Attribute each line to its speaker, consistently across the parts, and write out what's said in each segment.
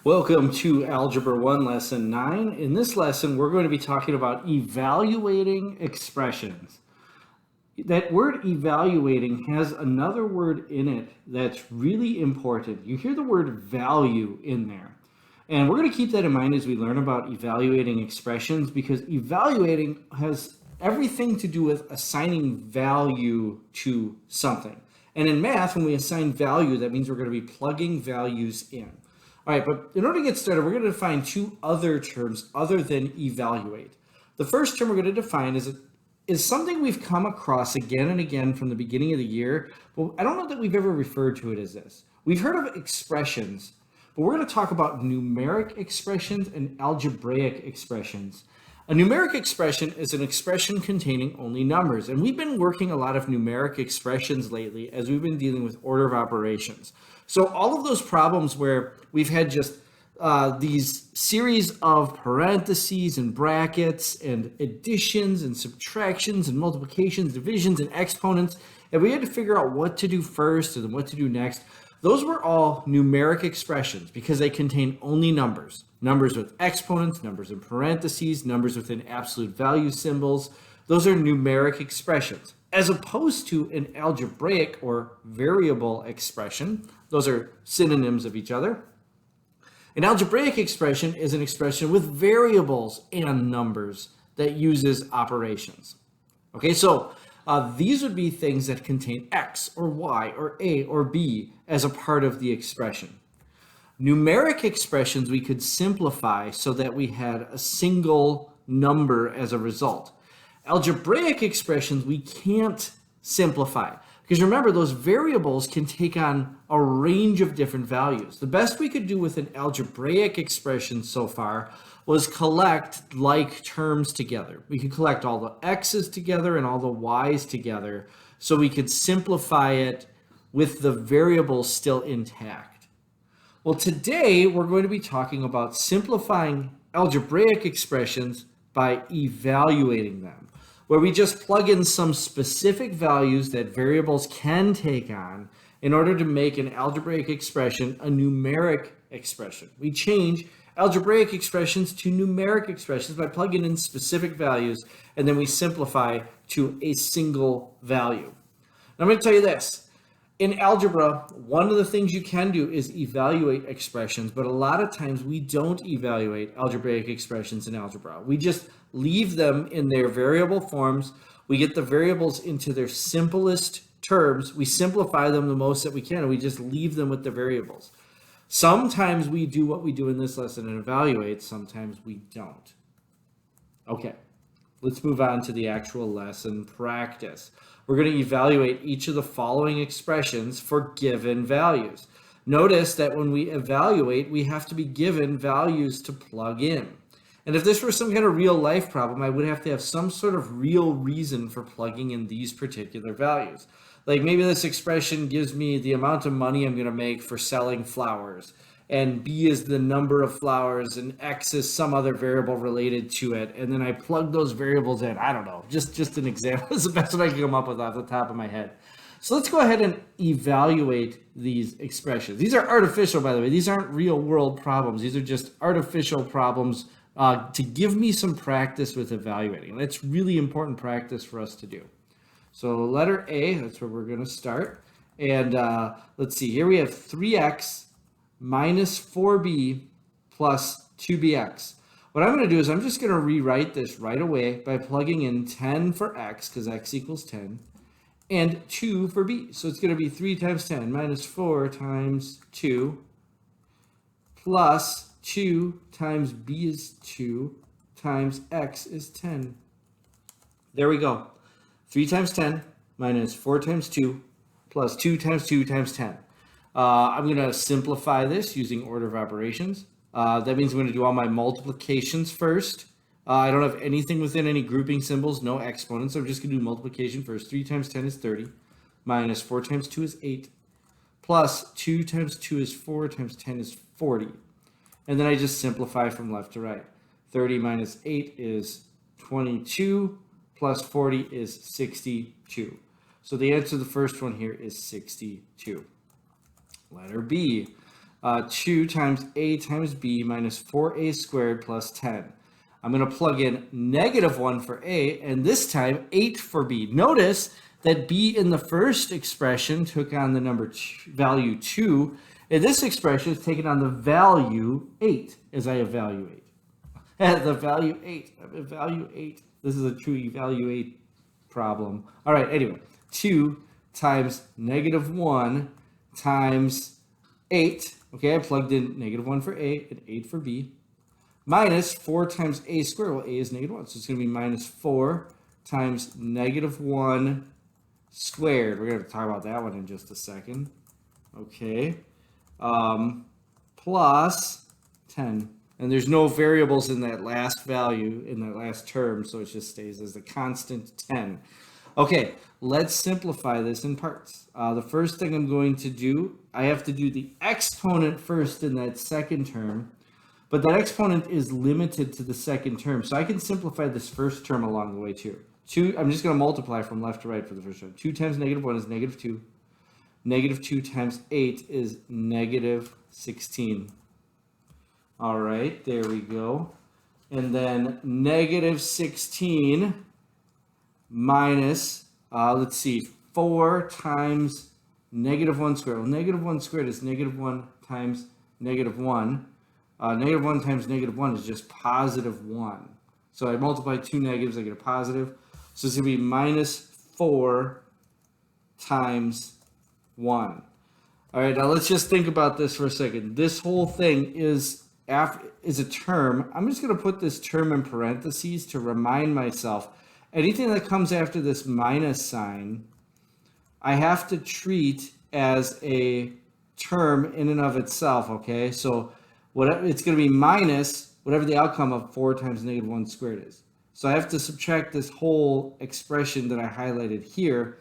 Speaker 1: Welcome to Algebra 1, Lesson 9. In this lesson, we're going to be talking about evaluating expressions. That word evaluating has another word in it that's really important. You hear the word value in there. And we're going to keep that in mind as we learn about evaluating expressions, because evaluating has everything to do with assigning value to something. And in math, when we assign value, that means we're going to be plugging values in. All right, but in order to get started, we're going to define two other terms other than evaluate. The first term we're going to define is something we've come across again and again from the beginning of the year, but I don't know that we've ever referred to it as this. We've heard of expressions, but we're going to talk about numeric expressions and algebraic expressions. A numeric expression is an expression containing only numbers, and we've been working a lot of numeric expressions lately as we've been dealing with order of operations. So all of those problems where we've had just these series of parentheses and brackets and additions and subtractions and multiplications, divisions and exponents, and we had to figure out what to do first and then what to do next. Those were all numeric expressions because they contain only numbers. Numbers with exponents, numbers in parentheses, numbers within absolute value symbols. Those are numeric expressions. As opposed to an algebraic or variable expression, those are synonyms of each other. An algebraic expression is an expression with variables and numbers that uses operations. Okay, so these would be things that contain x or y or a or b as a part of the expression. Numeric expressions we could simplify so that we had a single number as a result. Algebraic expressions we can't simplify because remember, those variables can take on a range of different values. The best we could do with an algebraic expression so far was collect like terms together. We could collect all the x's together and all the y's together so we could simplify it with the variables still intact. Well, today we're going to be talking about simplifying algebraic expressions by evaluating them, where we just plug in some specific values that variables can take on in order to make an algebraic expression a numeric expression. We change algebraic expressions to numeric expressions by plugging in specific values, and then we simplify to a single value. Now, I'm going to tell you this. In algebra, one of the things you can do is evaluate expressions, but a lot of times we don't evaluate algebraic expressions in algebra. We just leave them in their variable forms. We get the variables into their simplest terms. We simplify them the most that we can, and we just leave them with the variables. Sometimes we do what we do in this lesson and evaluate. Sometimes we don't. Okay, let's move on to the actual lesson practice. We're going to evaluate each of the following expressions for given values. Notice that when we evaluate, we have to be given values to plug in. And if this were some kind of real life problem, I would have to have some sort of real reason for plugging in these particular values. Like maybe this expression gives me the amount of money I'm going to make for selling flowers, and B is the number of flowers, and X is some other variable related to it, and then I plug those variables in. I don't know, just an example. It's the best one I can come up with off the top of my head. So let's go ahead and evaluate these expressions. These are artificial, by the way. These aren't real world problems. These are just artificial problems to give me some practice with evaluating. And that's really important practice for us to do. So letter A, that's where we're going to start. And let's see, here we have 3x minus 4b plus 2bx. What I'm going to do is I'm just going to rewrite this right away by plugging in 10 for x, because x equals 10, and 2 for b. So it's going to be 3 times 10 minus 4 times 2 plus 2 times b is 2 times x is 10. There we go. 3 times 10 minus 4 times 2 plus 2 times 2 times 10. I'm going to simplify this using order of operations. That means I'm going to do all my multiplications first. I don't have anything within any grouping symbols, no exponents. So I'm just going to do multiplication first. 3 times 10 is 30, minus 4 times 2 is 8, plus 2 times 2 is 4 times 10 is 40. And then I just simplify from left to right. 30 minus 8 is 22, plus 40 is 62. So the answer to the first one here is 62. Letter B. 2 times a times b minus 4a squared plus 10. I'm going to plug in -1 for a, and this time 8 for b. Notice that b in the first expression took on the number value 2, and this expression is taking on the value 8 as I evaluate. The value 8. Value 8. This is a true evaluate problem. All right, anyway. 2 times -1 times 8. Okay, I plugged in -1 for a and 8 for b. Minus 4 times a squared. Well, a is -1. So it's going to be minus 4 times -1 squared. We're going to talk about that one in just a second. Okay. Plus 10. And there's no variables in that last value, in that last term, so it just stays as the constant 10. Okay, let's simplify this in parts. The first thing I'm going to do, I have to do the exponent first in that second term, but that exponent is limited to the second term, so I can simplify this first term along the way too. I'm just going to multiply from left to right for the first term. 2 times -1 is -2. -2 times 8 is -16. All right, there we go. And then -16 minus, let's see, 4 times -1 squared. Well, -1 squared is -1 times -1. -1 times -1 is just +1. So I multiply two negatives, I get a positive. So it's going to be -4 times 1. All right, now let's just think about this for a second. This whole thing is a term. I'm just going to put this term in parentheses to remind myself. Anything that comes after this minus sign, I have to treat as a term in and of itself, okay? So it's going to be minus whatever the outcome of 4 times -1 squared is. So I have to subtract this whole expression that I highlighted here.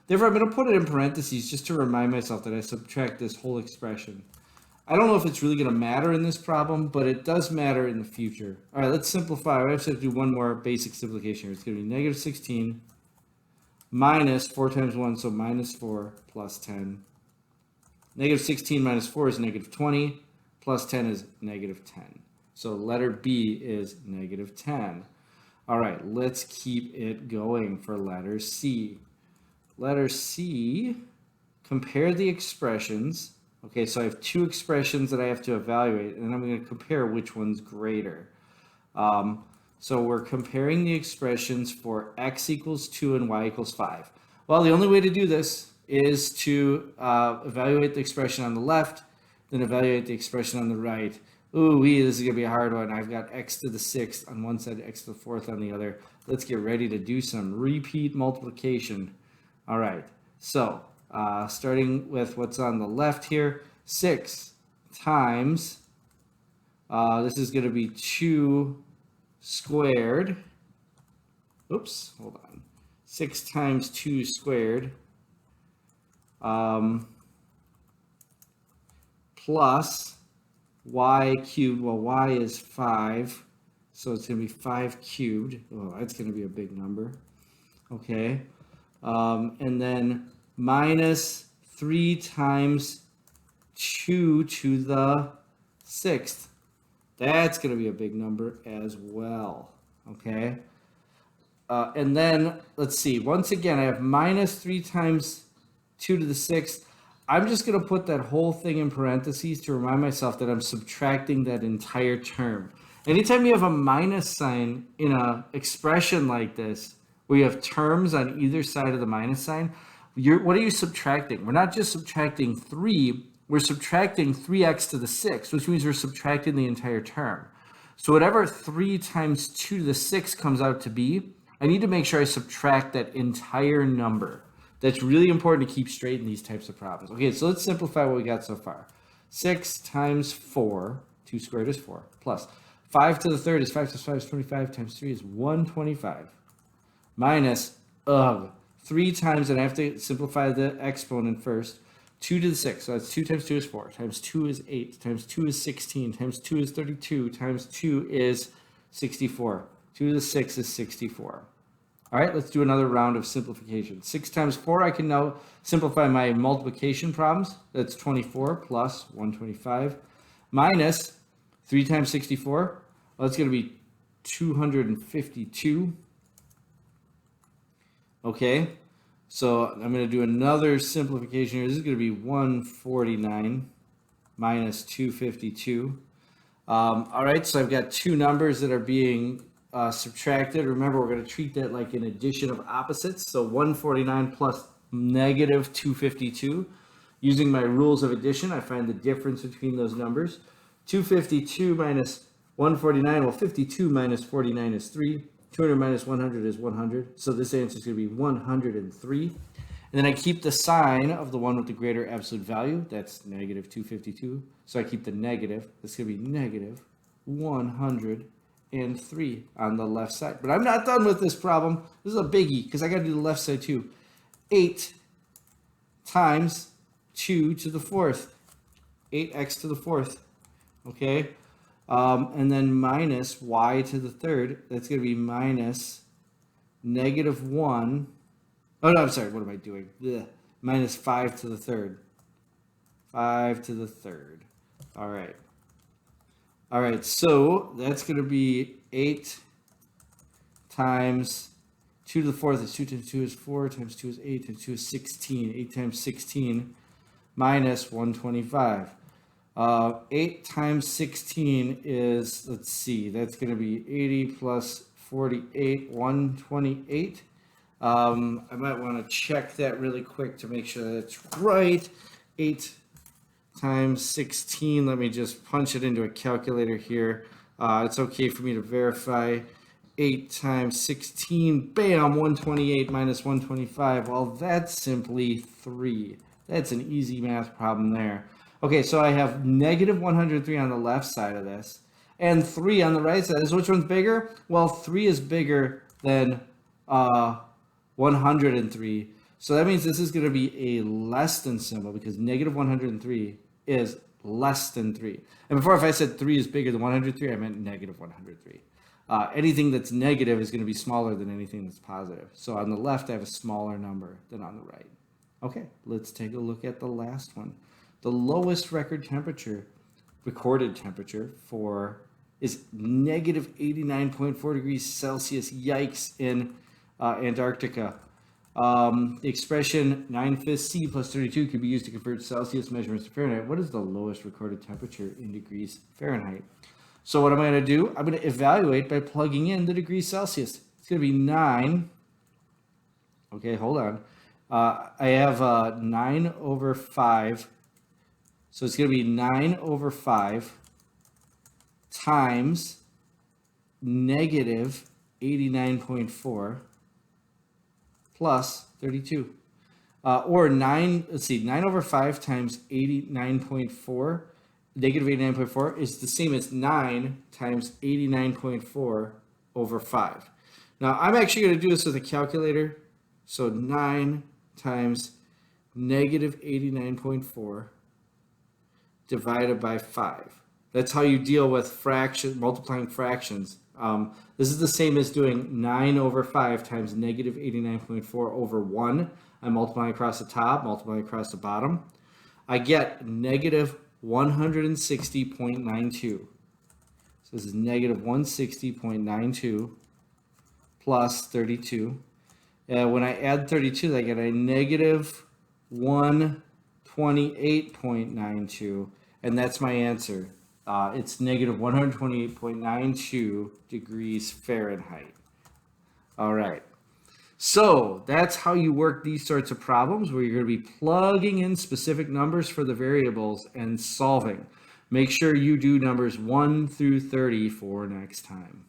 Speaker 1: Therefore, I'm going to put it in parentheses just to remind myself that I subtract this whole expression. I don't know if it's really going to matter in this problem, but it does matter in the future. All right, let's simplify. I have to do one more basic simplification here. It's going to be -16 minus 4 times 1, so -4 plus 10. -16 minus 4 is -20, plus 10 is -10. So letter B is -10. All right, let's keep it going for letter C. Letter C, compare the expressions. Okay, so I have two expressions that I have to evaluate, and I'm going to compare which one's greater. So we're comparing the expressions for x equals 2 and y equals 5. Well, the only way to do this is to evaluate the expression on the left, then evaluate the expression on the right. Ooh, this is going to be a hard one. I've got x to the 6th on one side, x to the 4th on the other. Let's get ready to do some repeat multiplication. All right, so starting with what's on the left here, 6 times, this is going to be 2 squared. Oops, hold on. 6 times 2 squared plus y cubed. Well, y is 5, so it's going to be 5 cubed. Oh, that's going to be a big number. Okay. And then minus 3 times 2 to the 6th. That's going to be a big number as well. Okay. And then, let's see. Once again, I have minus 3 times 2 to the 6th. I'm just going to put that whole thing in parentheses to remind myself that I'm subtracting that entire term. Anytime you have a minus sign in an expression like this, where you have terms on either side of the minus sign, what are you subtracting? We're not just subtracting 3, we're subtracting 3x to the 6th, which means we're subtracting the entire term. So whatever 3 times 2 to the 6th comes out to be, I need to make sure I subtract that entire number. That's really important to keep straight in these types of problems. Okay, so let's simplify what we got so far. 6 times 4, 2 squared is 4, plus 5 to the 3rd is 5 times 5 is 25, times 3 is 125. Minus 3 times, and I have to simplify the exponent first, 2 to the 6th. So that's 2 times 2 is 4, times 2 is 8, times 2 is 16, times 2 is 32, times 2 is 64. 2 to the 6th is 64. All right, let's do another round of simplification. 6 times 4, I can now simplify my multiplication problems. That's 24 plus 125 minus 3 times 64. Well, that's going to be 252. Okay, so I'm going to do another simplification here. This is going to be 149 minus 252. All right, so I've got two numbers that are being subtracted. Remember, we're going to treat that like an addition of opposites. So 149 plus negative 252. Using my rules of addition, I find the difference between those numbers. 252 minus 149, well, 52 minus 49 is 3. 200 minus 100 is 100. So this answer is going to be 103. And then I keep the sign of the one with the greater absolute value. That's negative 252. So I keep the negative. That's going to be negative 103 on the left side. But I'm not done with this problem. This is a biggie because I got to do the left side too. 8 times 2 to the fourth. 8x to the fourth. Okay. And then minus y to the third. That's going to be minus negative 1. Oh, no, I'm sorry. What am I doing? Ugh. Minus 5 to the third. 5 to the third. All right. All right. So that's going to be 8 times 2 to the fourth is 2 times 2 is 4 times 2 is 8 times 2 is 16. 8 times 16 minus 125. 8 times 16 is, let's see, that's going to be 80 plus 48, 128. I might want to check that really quick to make sure that's right. 8 times 16, let me just punch it into a calculator here. It's okay for me to verify. 8 times 16, bam, 128 minus 125. Well, that's simply 3. That's an easy math problem there. Okay, so I have negative 103 on the left side of this and 3 on the right side. So which one's bigger? Well, 3 is bigger than 103. So that means this is going to be a less than symbol because negative 103 is less than 3. And before, if I said 3 is bigger than 103, I meant negative 103. Anything that's negative is going to be smaller than anything that's positive. So on the left, I have a smaller number than on the right. Okay, let's take a look at the last one. The lowest recorded temperature is negative 89.4 degrees Celsius. Yikes, in Antarctica. The expression 9/5 C plus 32 can be used to convert Celsius measurements to Fahrenheit. What is the lowest recorded temperature in degrees Fahrenheit? So what am I going to do? I'm going to evaluate by plugging in the degrees Celsius. It's going to be 9. Okay, hold on. I have 9 over 5. So it's going to be 9 over 5 times negative 89.4 plus 32. Or 9, let's see, 9 over 5 times 89.4, negative 89.4 is the same as 9 times 89.4 over 5. Now, I'm actually going to do this with a calculator. So 9 times negative 89.4 divided by 5. That's how you deal with multiplying fractions. This is the same as doing 9 over 5 times negative 89.4 over 1. I'm multiplying across the top, multiplying across the bottom. I get negative 160.92. So this is negative 160.92 plus 32. When I add 32, I get a negative 128.92. And that's my answer. It's negative 128.92 degrees Fahrenheit. All right. So that's how you work these sorts of problems where you're going to be plugging in specific numbers for the variables and solving. Make sure you do numbers 1 through 30 for next time.